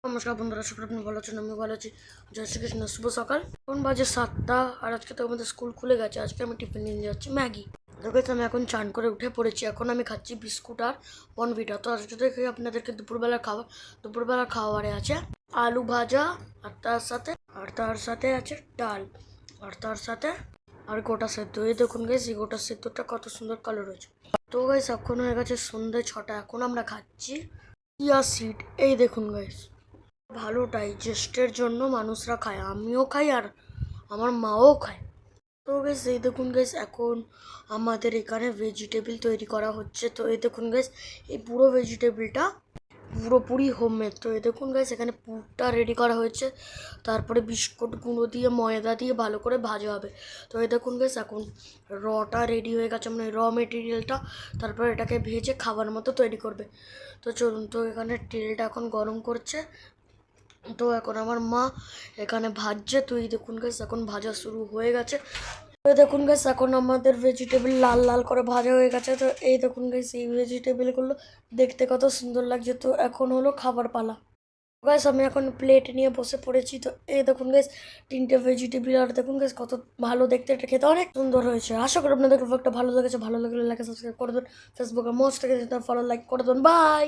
নমস্কার বন্ধুরা, আশা করি আপনি ভালো আছেন। আমি ভালো আছি। জয় শ্রীকৃষ্ণ, শুভ সকাল। এখন বাজে 7টা, আর আজকে তো আমাদের স্কুল খুলে গেছে। আজকে আমি টিফিন নিয়ে যাচ্ছি ম্যাগি। দেখেছি আমি এখন চান করে উঠে পড়েছি। এখন আমি খাচ্ছি বিস্কুট আর বনভিটা। তো আজকে থেকে আপনাদেরকে দুপুরবেলা খাবারে আছে আলু ভাজা, আর তার সাথে আছে ডাল, আর তার সাথে আর গোটা সেদ্ধ। এই দেখুন গাইস, এই গোটা সেদ্ধটা কত সুন্দর কালার হয়েছে। তো গাইস এখন হয়ে গেছে সন্ধ্যে 6টা। এখন আমরা খাচ্ছি চিয়া সিড। এই দেখুন গাইস, ভালো ডাইজেস্টের জন্য মানুষরা খায়, আমিও খাই আর আমার মাও খায়। তো গাইস এই দেখুন গাইস, এখন আমাদের এখানে ভেজিটেবল তৈরি করা হচ্ছে। তো এই দেখুন গাইস, এই পুরো ভেজিটেবলটা পুরোপুরি হোমমেড। তো এই দেখুন গাইস, এখানে পুরটা রেডি করা হয়েছে, তারপরে বিস্কুট গুঁড়ো দিয়ে ময়দা দিয়ে ভালো করে ভাজা হবে। তো এই দেখুন গাইস, এখন রটা রেডি হয়ে গেছে, মানে র মেটেরিয়ালটা। তারপর এটাকে ভেজে খাবার মতো তৈরি করবে। তো চলুন, তো এখানে তেলটা এখন গরম করছে। তো এখন আমার মা এখানে ভাজছে। তো এই দেখুন গাইস, এখন ভাজা শুরু হয়ে গেছে। তো দেখুন গাইস, এখন আমাদের ভেজিটেবল লাল লাল করে ভাজা হয়ে গেছে। তো এই দেখুন গাইস, এই ভেজিটেবলগুলো দেখতে কত সুন্দর লাগছে। তো এখন হলো খাবার পালা। গাইস আমি এখন প্লেট নিয়ে বসে পড়েছি। তো এই দেখুন গাইস, 3টে ভেজিটেবল, আর দেখুন গাইস কত ভালো দেখতে, এটা খেতে অনেক সুন্দর হয়েছে। আশা করি আপনাদের ব্লগটা ভালো লেগেছে। ভালো লাগলে লাইক সাবস্ক্রাইব করে দেন। ফেসবুকে মোস্ট থেকে ফলো লাইক করে দেন। বাই।